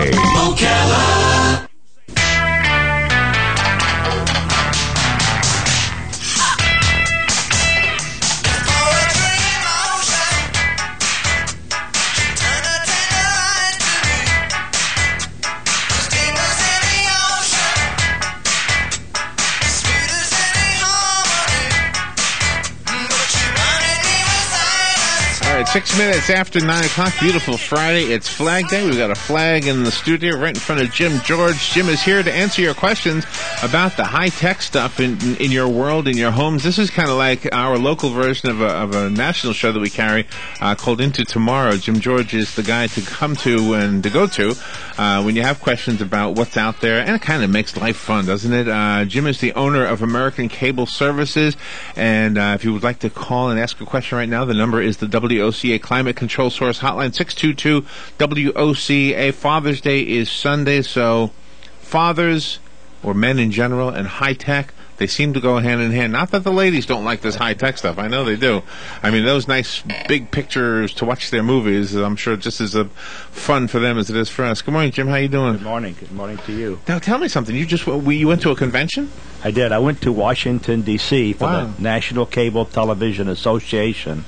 Friday. Ocala. All right, 6 minutes after 9 o'clock. Beautiful Friday. It's Flag Day. We've got a flag in the studio right in front of Jim George. Jim is here to answer your questions about the high-tech stuff in your world, in your homes. This is kind of like our local version of a national show that we carry called Into Tomorrow. Jim George is the guy to come to and to go to when you have questions about what's out there, and it kind of makes life fun, doesn't it? Jim is the owner of American Cable Services, and if you would like to call and ask a question right now, the number is the WOCA Climate Control Source Hotline, 622-WOCA. Father's Day is Sunday, so fathers, or men in general, and high-tech, they seem to go hand in hand. Not that the ladies don't like this high-tech stuff. I know they do. I mean, those nice big pictures to watch their movies, I'm sure just as fun for them as it is for us. Good morning, Jim. How you doing? Good morning. Good morning to you. Now, tell me something. You went to a convention? I did. I went to Washington, D.C. for Wow. the National Cable Television Association,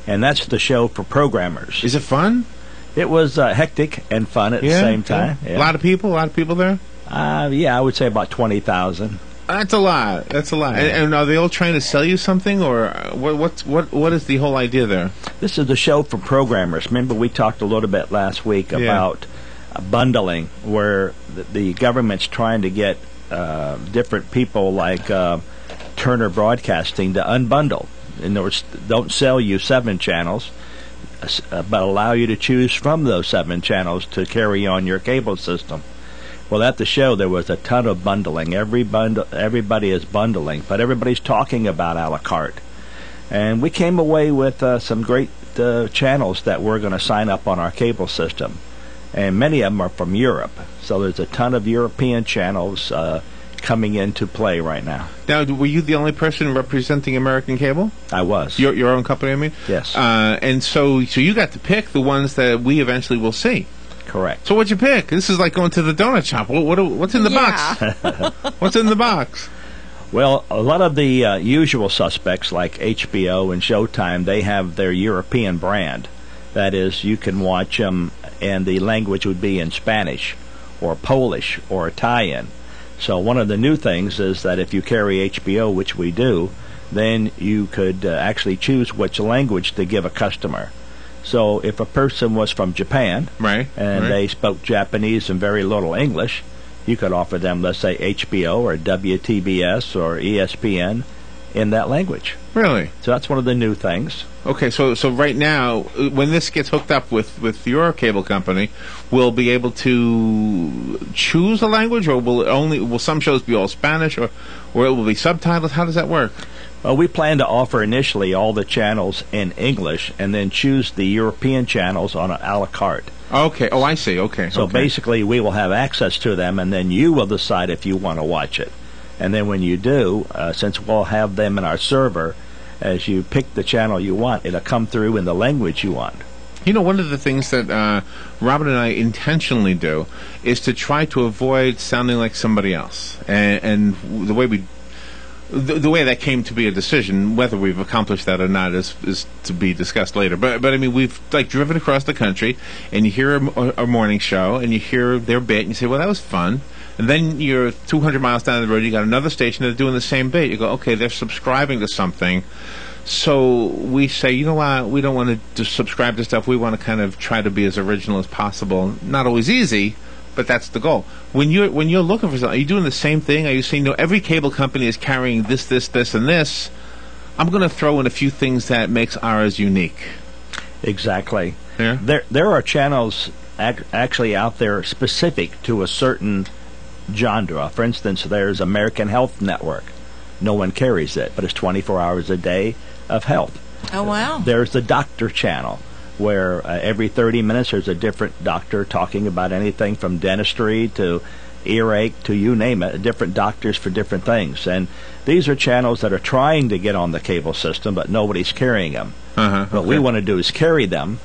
and that's the show for programmers. Is it fun? It was hectic and fun at the same time. Yeah. A lot of people there? Yeah, I would say about 20,000. That's a lot. That's a lot. Yeah. And are they all trying to sell you something, or what is the whole idea there? This is the show for programmers. Remember, we talked a little bit last week about bundling, where the government's trying to get different people like Turner Broadcasting to unbundle. In other words, don't sell you 7 channels, but allow you to choose from those 7 channels to carry on your cable system. Well, at the show, there was a ton of bundling. Everybody is bundling, but everybody's talking about a la carte. And we came away with some great channels that we're going to sign up on our cable system. And many of them are from Europe. So there's a ton of European channels coming into play right now. Now, were you the only person representing American Cable? I was. Your own company, I mean? Yes. And so you got to pick the ones that we eventually will see. Correct. So what'd you pick? This is like going to the donut shop. What's in the box? What's in the box? Well, a lot of the usual suspects like HBO and Showtime, they have their European brand. That is, you can watch them, and the language would be in Spanish or Polish or Italian. So one of the new things is that if you carry HBO, which we do, then you could actually choose which language to give a customer. So if a person was from Japan, and they spoke Japanese and very little English, you could offer them, let's say, HBO or WTBS or ESPN in that language. Really? So that's one of the new things. Okay, so right now, when this gets hooked up with your cable company, we'll be able to choose a language, or will some shows be all Spanish, or it will be subtitles? How does that work? Well, we plan to offer initially all the channels in English and then choose the European channels on an a la carte. Okay. Oh, I see. Okay. So basically, we will have access to them, and then you will decide if you want to watch it. And then when you do, since we'll have them in our server, as you pick the channel you want, it'll come through in the language you want. You know, one of the things that Robin and I intentionally do is to try to avoid sounding like somebody else. And the way the way that came to be a decision, whether we've accomplished that or not is to be discussed later. But I mean, we've driven across the country, and you hear a morning show, and you hear their bit, and you say, well, that was fun. And then you're 200 miles down the road, you got another station that's doing the same bit. You go, okay, they're subscribing to something. So we say, you know what, we don't want to just subscribe to stuff. We want to kind of try to be as original as possible. Not always easy, but that's the goal. When you're looking for something, are you doing the same thing? Are you saying, no, every cable company is carrying this, and this? I'm going to throw in a few things that makes ours unique. Exactly. Yeah. There are channels actually out there specific to a certain genre. For instance, there's American Health Network. No one carries it, but it's 24 hours a day of health. Oh, wow. There's the Doctor Channel, where every 30 minutes there's a different doctor talking about anything from dentistry to earache to you name it, different doctors for different things. And these are channels that are trying to get on the cable system, but nobody's carrying them. What we want to do is carry them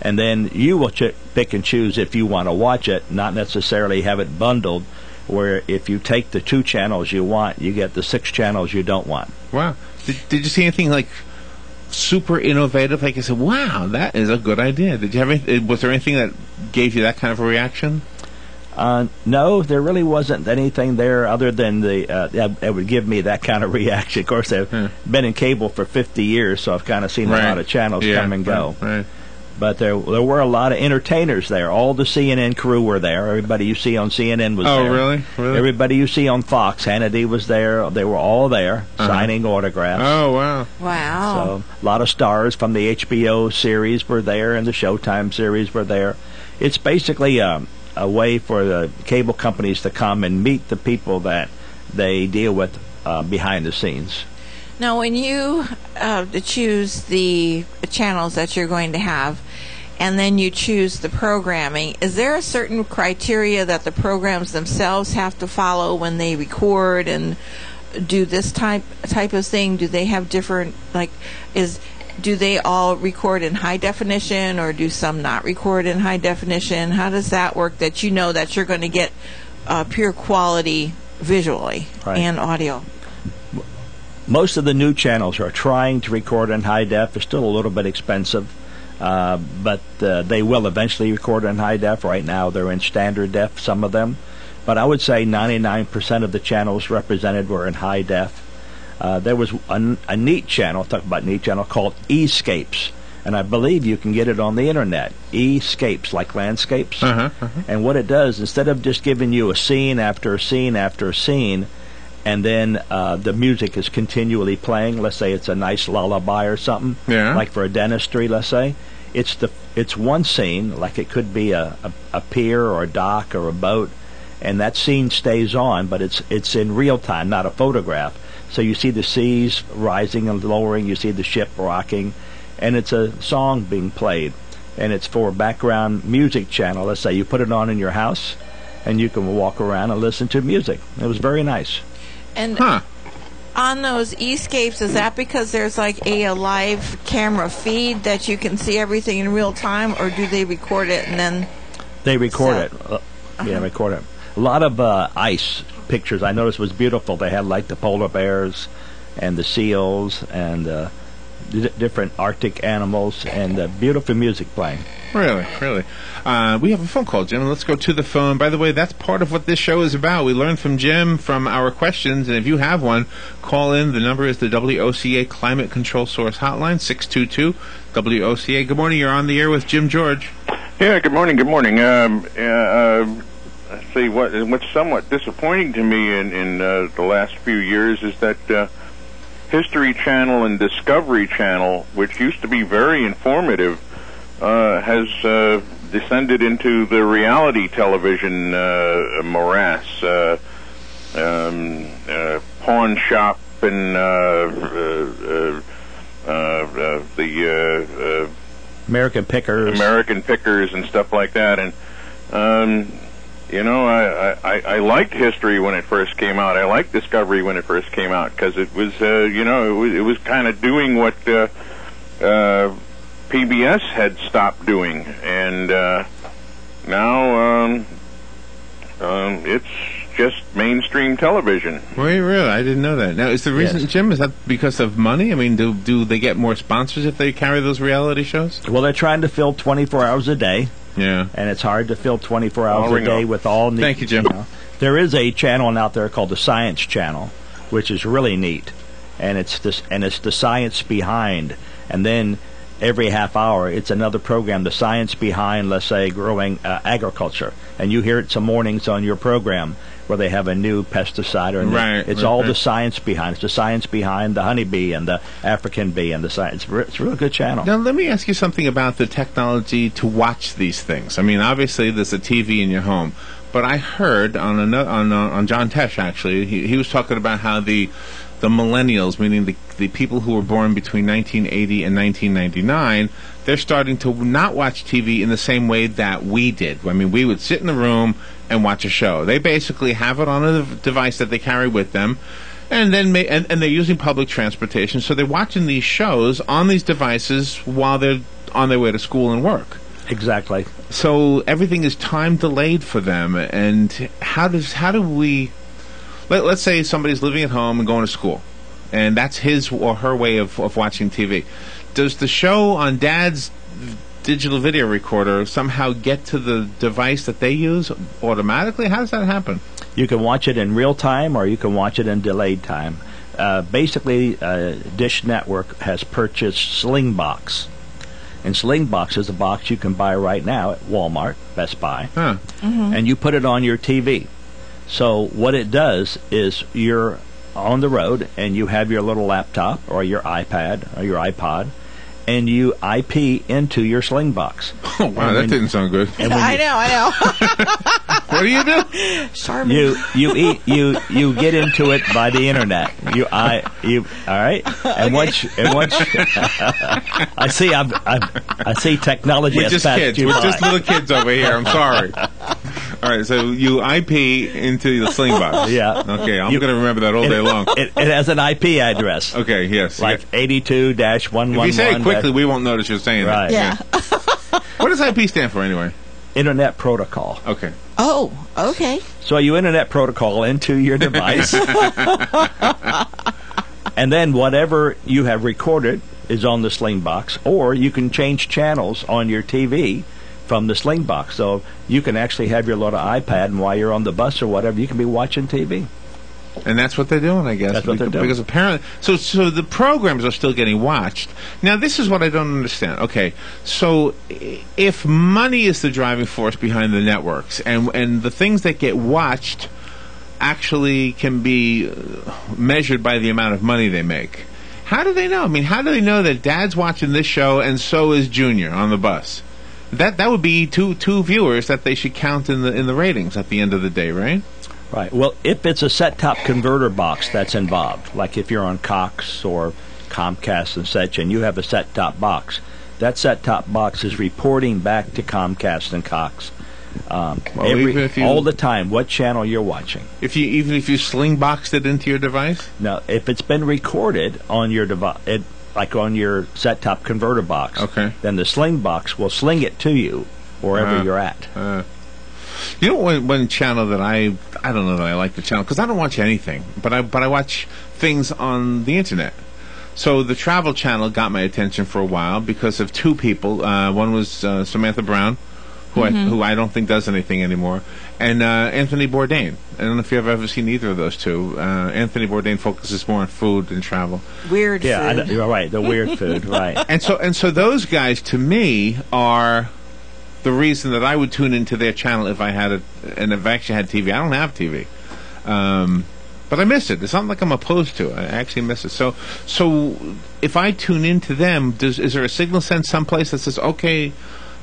and then you will pick and choose if you want to watch it, not necessarily have it bundled, where if you take the 2 channels you want, you get the 6 channels you don't want. Wow. Did you see anything like super innovative? Like I said, wow, that is a good idea. Did you have was there anything that gave you that kind of a reaction? No, there really wasn't anything there other than that would give me that kind of reaction. Of course, I've been in cable for 50 years, so I've kind of seen a lot of channels come and go. Right. But there were a lot of entertainers there. All the CNN crew were there. Everybody you see on CNN was there. Oh, really? Everybody you see on Fox, Hannity was there. They were all there signing autographs. Oh, wow. Wow. So a lot of stars from the HBO series were there, and the Showtime series were there. It's basically a way for the cable companies to come and meet the people that they deal with behind the scenes. Now, when you choose the channels that you're going to have, and then you choose the programming, is there a certain criteria that the programs themselves have to follow when they record and do this type of thing? Do they have different, do they all record in high definition, or do some not record in high definition? How does that work, that you know that you're going to get pure quality visually and audio? Most of the new channels are trying to record in high def. It's still a little bit expensive, but they will eventually record in high def. Right now they're in standard def, some of them. But I would say 99% of the channels represented were in high def. There was a neat channel, talk about neat channel, called Escapes. And I believe you can get it on the internet. Escapes, like landscapes. And what it does, instead of just giving you a scene after a scene after a scene, and then the music is continually playing. Let's say it's a nice lullaby or something, like for a dentistry, let's say. It's one scene, like it could be a pier or a dock or a boat, and that scene stays on, but it's in real time, not a photograph. So you see the seas rising and lowering, you see the ship rocking, and it's a song being played. And it's for a background music channel. Let's say you put it on in your house, and you can walk around and listen to music. It was very nice. And on those Escapes, is that because there's like a live camera feed that you can see everything in real time, or do they record it and then... They record it. Yeah, record it. A lot of ice pictures I noticed was beautiful. They had like the polar bears and the seals and different Arctic animals, and beautiful music playing. Really? We have a phone call, Jim. Let's go to the phone. By the way, that's part of what this show is about. We learned from Jim from our questions, and if you have one, call in. The number is the WOCA Climate Control Source Hotline, 622-WOCA. Good morning. You're on the air with Jim George. Yeah, good morning. Let's see, what's somewhat disappointing to me in the last few years is that History Channel and Discovery Channel, which used to be very informative, has descended into the reality television morass. Pawn Shop and the American Pickers and stuff like that. And I liked History when it first came out. I liked Discovery when it first came out because it was it was kind of doing what PBS had stopped doing, and now it's just mainstream television. Wait, really? I didn't know that. Now, is the reason, Jim, is that because of money? I mean, do they get more sponsors if they carry those reality shows? Well, they're trying to fill 24 hours a day. Yeah. And it's hard to fill 24 hours a day with all neat. Thank you, Jim. There is a channel out there called the Science Channel, which is really neat. And it's the science behind. And then every half hour, it's another program, the science behind, let's say, growing agriculture. And you hear it some mornings on your program where they have a new pesticide. It's all the science behind. It's the science behind the honeybee and the African bee and the science. It's a really good channel. Now, let me ask you something about the technology to watch these things. I mean, obviously, there's a TV in your home. But I heard on John Tesh, actually, he was talking about how the millennials, meaning the people who were born between 1980 and 1999, they're starting to not watch TV in the same way that we did. I mean, we would sit in the room and watch a show. They basically have it on a device that they carry with them, and then and they're using public transportation, so they're watching these shows on these devices while they're on their way to school and work. Exactly. So everything is time delayed for them. And how do we? Let's say somebody's living at home and going to school, and that's his or her way of watching TV. Does the show on Dad's digital video recorder somehow get to the device that they use automatically? How does that happen? You can watch it in real time, or you can watch it in delayed time. Basically, Dish Network has purchased Slingbox. And Slingbox is a box you can buy right now at Walmart, Best Buy, and you put it on your TV. So what it does is you're on the road and you have your little laptop or your iPad or your iPod, and you IP into your Slingbox. Oh, wow, that didn't sound good. I know. What do you do? You get into it by the internet. All right. And once I see technology We're has just passed kids. you We're by. just little kids over here. I'm sorry. All right, so you IP into the Slingbox. Yeah. Okay, I'm going to remember that all day long. It has an IP address. Okay, yes. Like 82-111. If you say it quickly, we won't notice you're saying Right. it. Yeah. What does IP stand for anyway? Internet Protocol. Okay. Oh, okay. So you Internet Protocol into your device. And then whatever you have recorded is on the Slingbox, or you can change channels on your TV from the Slingbox. So you can actually have your little iPad, and while you're on the bus or whatever, you can be watching TV. And that's what they're doing, I guess. That's what they're doing. Because apparently, so the programs are still getting watched. Now, this is what I don't understand. Okay, so if money is the driving force behind the networks, and the things that get watched actually can be measured by the amount of money they make, how do they know? I mean, how do they know that Dad's watching this show and so is Junior on the bus? That would be two viewers that they should count in the ratings at the end of the day, right? Right. Well, if it's a set-top converter box that's involved, like if you're on Cox or Comcast and such, and you have a set-top box, that set-top box is reporting back to Comcast and Cox all the time what channel you're watching. Even if you Slingboxed it into your device? Now, if it's been recorded on your device, like on your set-top converter box, okay, then the Slingbox will sling it to you wherever you're at. You know, one channel that I don't know that I like the channel because I don't watch anything, but I watch things on the internet. So the Travel Channel got my attention for a while because of two people. One was Samantha Brown, who I don't think does anything anymore, and Anthony Bourdain. I don't know if you've ever seen either of those two. Anthony Bourdain focuses more on food and travel. Weird food. Yeah, you're right. The weird food, right? And so those guys to me are the reason that I would tune into their channel if I had and if I actually had TV. I don't have TV, but I miss it. It's not like I'm opposed to it. I actually miss it. So if I tune into them, is there a signal sent someplace that says, okay,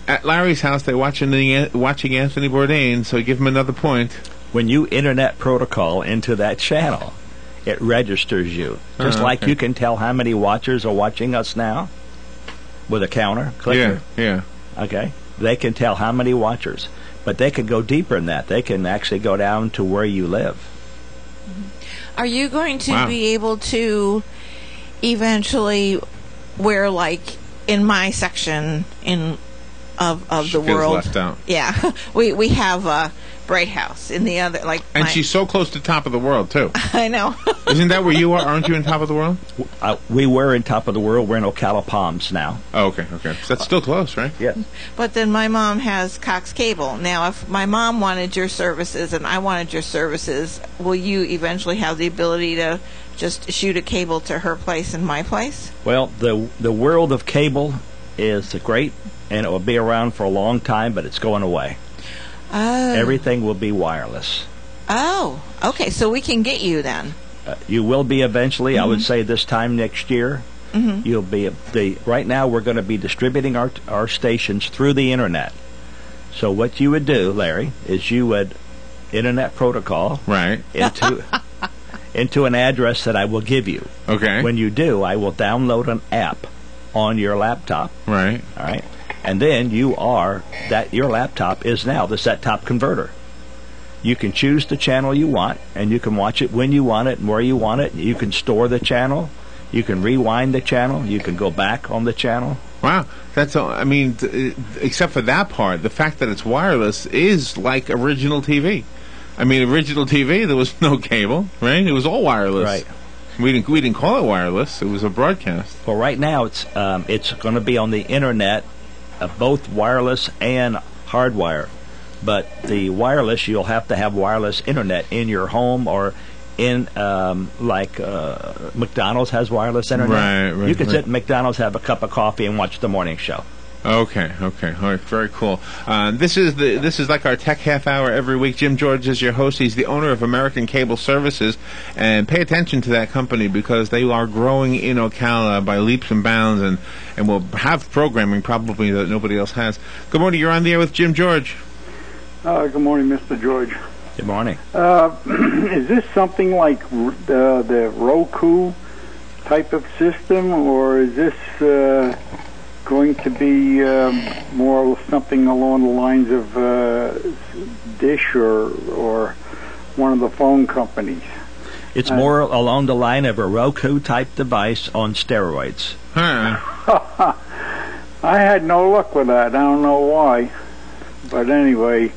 at Larry's house they're watching Anthony Bourdain, so give him another point? When you Internet Protocol into that channel, it registers you. Just like you can tell how many watchers are watching us now with a counter clicker. Yeah. Okay. They can tell how many watchers, but they can go deeper than that. They can actually go down to where you live. Are you going to be able to eventually, where like in my section of the world, left out. Yeah, we have a Bright House in the other and she's so close to top of the world too. I know. Isn't that where you are? Aren't you in top of the world? We were in top of the world. We're in Ocala Palms now. Oh, okay. So that's still close, right? Yeah. But then my mom has Cox Cable. Now, if my mom wanted your services and I wanted your services, will you eventually have the ability to just shoot a cable to her place and my place? Well, the world of cable is great, and it will be around for a long time, but it's going away. Oh. Everything will be wireless. Oh, okay. So we can get you then. You will be eventually. I would say this time next year. You'll be right now. We're going to be distributing our stations through the internet. So what you would do, Larry, is you would Internet Protocol right into an address that I will give you. Okay. When you do, I will download an app on your laptop. Right. All right. And then your laptop is now the set-top converter. You can choose the channel you want, and you can watch it when you want it and where you want it. You can store the channel. You can rewind the channel. You can go back on the channel. Wow, that's all. I mean, except for that part, the fact that it's wireless is like original TV. I mean, original TV, there was no cable, right? It was all wireless. Right. We didn't call it wireless. It was a broadcast. Well, right now it's going to be on the internet, both wireless and hardwire. But the wireless, you'll have to have wireless internet in your home or in McDonald's has wireless internet. Right. You can sit at McDonald's, have a cup of coffee, and watch the morning show. Okay. All right, very cool. This is like our tech half hour every week. Jim George is your host. He's the owner of American Cable Services, and pay attention to that company because they are growing in Ocala by leaps and bounds, and will have programming probably that nobody else has. Good morning. You're on the air with Jim George. Good morning, Mr. George. Good morning. Is this something like the Roku type of system, or is this going to be more something along the lines of Dish or one of the phone companies? It's more along the line of a Roku type device on steroids. Huh. I had no luck with that. I don't know why, but anyway,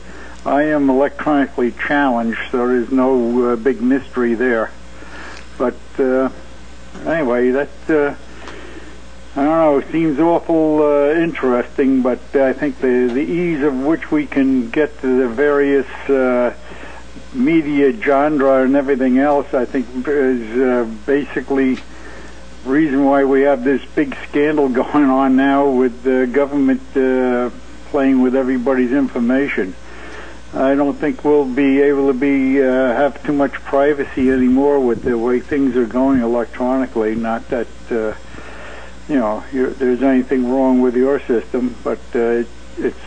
I am electronically challenged, so there's no big mystery there. But anyway, that I don't know, it seems awful interesting, but I think the ease of which we can get to the various media genre and everything else, I think is basically reason why we have this big scandal going on now with the government playing with everybody's information. I don't think we'll be able to have too much privacy anymore with the way things are going electronically. Not that there's anything wrong with your system, but it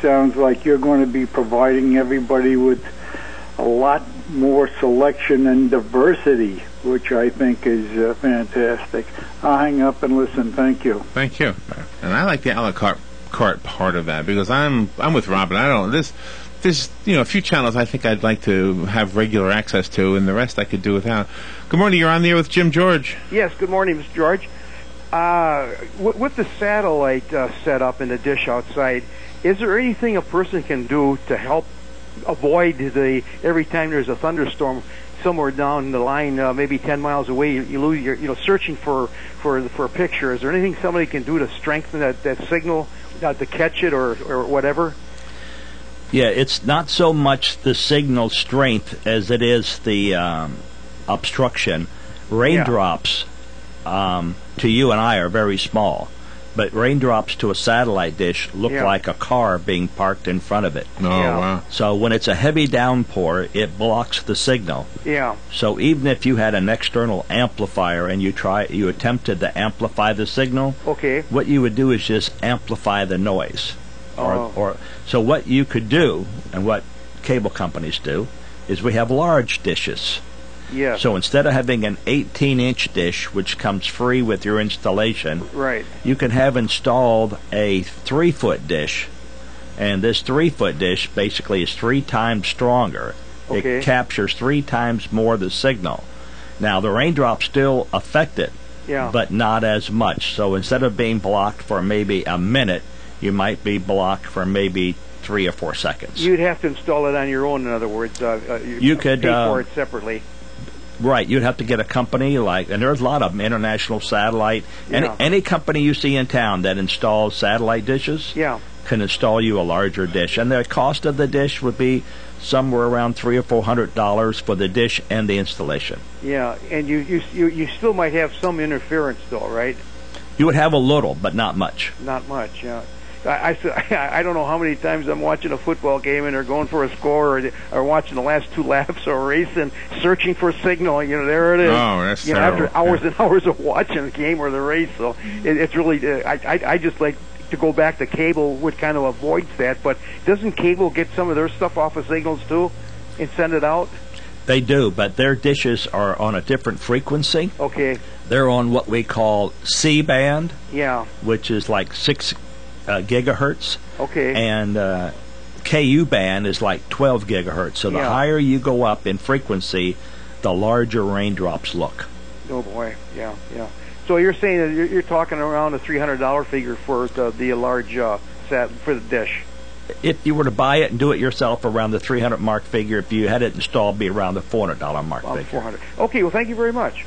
sounds like you're going to be providing everybody with a lot more selection and diversity, which I think is fantastic. I'll hang up and listen. Thank you. Thank you. And I like the a la carte part of that because I'm with Robin. I don't there's a few channels I think I'd like to have regular access to, and the rest I could do without. Good morning. You're on the air with Jim George. Yes. Good morning, Mr. George. With the satellite set up in the dish outside, is there anything a person can do to help avoid every time there's a thunderstorm somewhere down the line, maybe 10 miles away, you lose your, searching for a picture? Is there anything somebody can do to strengthen that signal, to catch it or whatever? Yeah, it's not so much the signal strength as it is the obstruction. Raindrops to you and I are very small, but raindrops to a satellite dish look like a car being parked in front of it. Oh, wow. So when it's a heavy downpour, it blocks the signal. Yeah. So even if you had an external amplifier and you attempted to amplify the signal, what you would do is just amplify the noise. So what you could do, and what cable companies do, is we have large dishes. Yes. So instead of having an 18-inch dish, which comes free with your installation, you can have installed a 3-foot dish, and this 3-foot dish basically is 3 times stronger. It captures 3 times more of the signal. Now, the raindrops still affect it, but not as much. So instead of being blocked for maybe a minute, you might be blocked for maybe 3 or 4 seconds. You'd have to install it on your own, in other words. You could pay for it separately. Right, you'd have to get a company and there's a lot of them, International Satellite. Any company you see in town that installs satellite dishes can install you a larger dish. And the cost of the dish would be somewhere around $300 or $400 for the dish and the installation. Yeah, and you still might have some interference, though, right? You would have a little, but not much. Not much, yeah. I don't know how many times I'm watching a football game and they're going for a score or watching the last 2 laps or a race and searching for a signal. There it is. Oh, that's terrible. After hours and hours of watching the game or the race. So it's really, I just like to go back to cable, which kind of avoids that. But doesn't cable get some of their stuff off of signals too and send it out? They do, but their dishes are on a different frequency. Okay. They're on what we call C-band. Yeah. Which is like 6 gigahertz. Okay. And KU band is like 12 gigahertz. So the higher you go up in frequency, the larger raindrops look. Oh boy, yeah. So you're saying that you're talking around a $300 figure for the large set for the dish. If you were to buy it and do it yourself, around the $300 mark figure. If you had it installed, it'd be around the $400 mark figure. $400. Okay, well, thank you very much.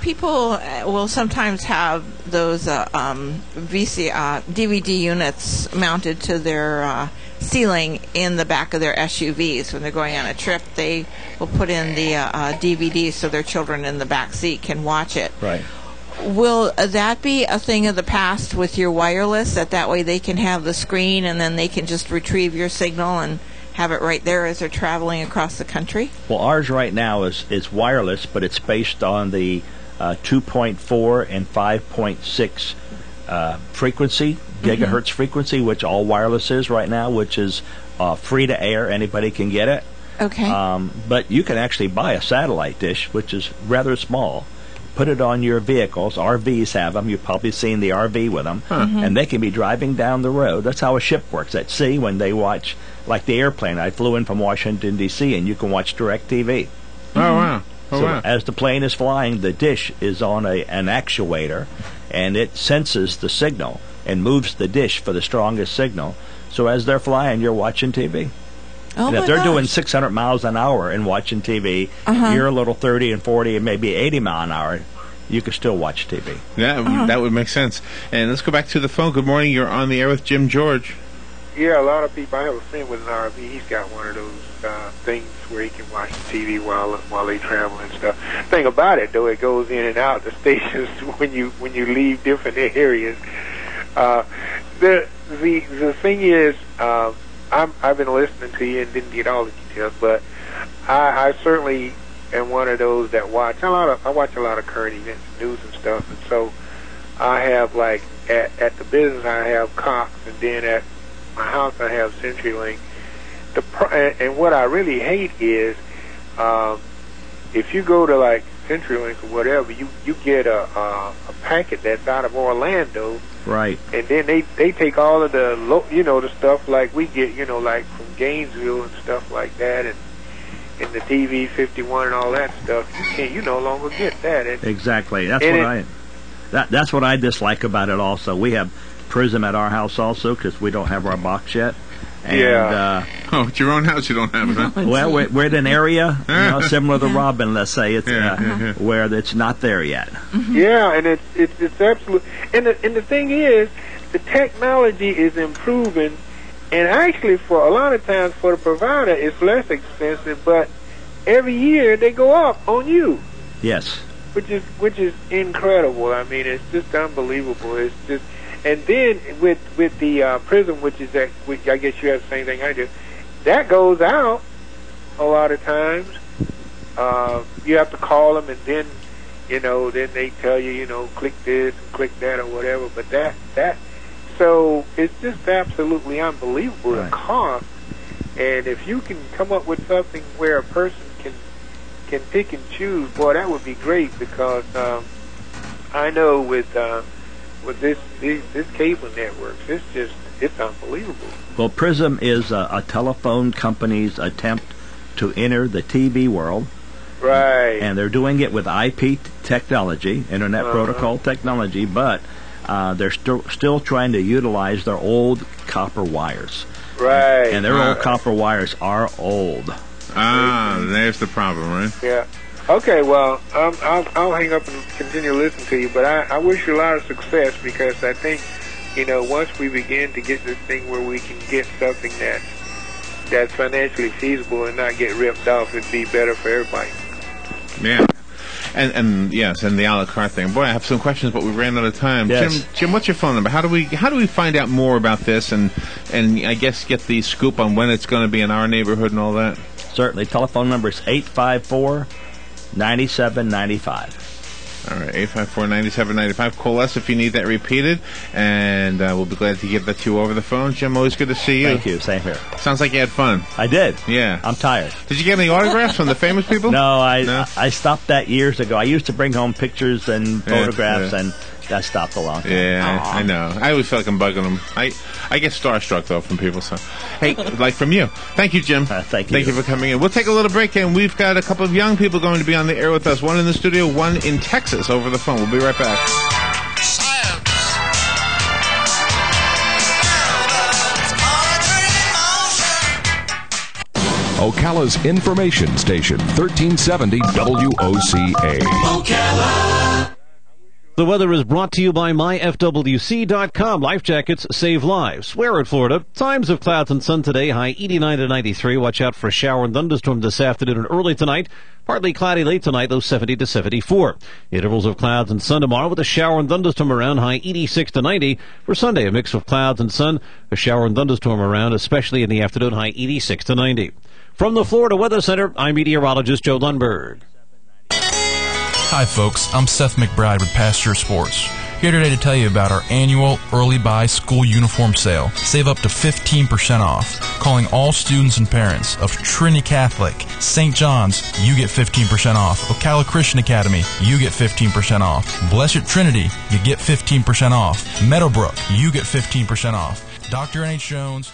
People will sometimes have those DVD units mounted to their ceiling in the back of their SUVs. When they're going on a trip, they will put in the DVD so their children in the back seat can watch it. Right. Will that be a thing of the past with your wireless, that way they can have the screen and then they can just retrieve your signal and have it right there as they're traveling across the country? Well, ours right now is wireless, but it's based on the 2.4 and 5.6 frequency, gigahertz frequency, which all wireless is right now, which is free to air. Anybody can get it. Okay. But you can actually buy a satellite dish, which is rather small. Put it on your vehicles. RVs have them. You've probably seen the RV with them. And they can be driving down the road. That's how a ship works at sea when they watch, like the airplane. I flew in from Washington, D.C., and you can watch DirecTV. Oh, wow. Oh, So wow. as the plane is flying, the dish is on an actuator, and it senses the signal and moves the dish for the strongest signal. So as they're flying, you're watching TV. Oh, And if my they're gosh. doing 600 miles an hour and watching TV, you're a little 30 and 40 and maybe 80 mile an hour, you can still watch TV. Yeah, that would make sense. And let's go back to the phone. Good morning. You're on the air with Jim George. Yeah, a lot of people. I have a friend with an RV. He's got one of those things where he can watch TV while they travel and stuff. Thing about it, though, it goes in and out the stations when you leave different areas. The thing is, I've been listening to you and didn't get all the details, but I certainly am one of those that watch a lot of. I watch a lot of current events, news and stuff, and so I have like at the business I have Cox, and then at my house I have CenturyLink. And what I really hate is if you go to like CenturyLink or whatever, you get a packet that's out of Orlando. Right. And then they take all of the the stuff like we get, like from Gainesville and stuff like that, and the TV 51 and all that stuff. You no longer get that. Exactly. That's what I dislike about it. Also, we have Prism at our house also because we don't have our box yet. And, it's your own house you don't have it, huh? Well, we're in an area similar to Robin, let's say, it's where it's not there yet. Yeah, and it's absolute. And the thing is, the technology is improving, and actually, for a lot of times for the provider, it's less expensive. But every year they go up on you. Yes. Which is incredible. I mean, it's just unbelievable. It's just. And then with the Prism, which I guess you have the same thing I do, that goes out a lot of times. You have to call them, and then then they tell you, click this and click that or whatever. But so it's just absolutely unbelievable the cost. And if you can come up with something where a person can pick and choose, boy, that would be great, because I know with this cable networks, it's unbelievable. Well, Prism is a telephone company's attempt to enter the TV world. Right. And they're doing it with IP technology, Internet Protocol technology, but they're still trying to utilize their old copper wires. Right. And their old copper wires are old. There's the problem, right? Yeah. Okay, well, I'll hang up and continue listening to you, but I wish you a lot of success, because I think, once we begin to get this thing where we can get something that's financially feasible and not get ripped off, it'd be better for everybody. Yeah. And yes, and the a la carte thing. Boy, I have some questions, but we ran out of time. Yes. Jim, what's your phone number? How do we find out more about this, and I guess get the scoop on when it's going to be in our neighborhood and all that? Certainly. Telephone number is 854-9795. All right, 854-9795. Call us if you need that repeated, and we'll be glad to give that to you over the phone. Jim, always good to see you. Thank you. Same here. Sounds like you had fun. I did. Yeah. I'm tired. Did you get any autographs from the famous people? No, I stopped that years ago. I used to bring home pictures and photographs and That stopped a long time. Yeah, I know. I always feel like I'm bugging them. I get starstruck, though, from people. So, hey, like from you. Thank you, Jim. Thank you. Thank you for coming in. We'll take a little break, and we've got a couple of young people going to be on the air with us. One in the studio, one in Texas over the phone. We'll be right back. Ocala's information station, 1370 WOCA. Ocala. The weather is brought to you by myfwc.com. Life jackets save lives. Wear it, Florida. Times of clouds and sun today. High 89 to 93. Watch out for a shower and thunderstorm this afternoon and early tonight. Partly cloudy late tonight, low 70 to 74. Intervals of clouds and sun tomorrow with a shower and thunderstorm around, high 86 to 90. For Sunday, a mix of clouds and sun, a shower and thunderstorm around, especially in the afternoon, high 86 to 90. From the Florida Weather Center, I'm meteorologist Joe Lundberg. Hi folks, I'm Seth McBride with Pasture Sports. Here today to tell you about our annual early buy school uniform sale. Save up to 15% off. Calling all students and parents of Trinity Catholic, St. John's, you get 15% off. Ocala Christian Academy, you get 15% off. Blessed Trinity, you get 15% off. Meadowbrook, you get 15% off. Dr. N.H. Jones,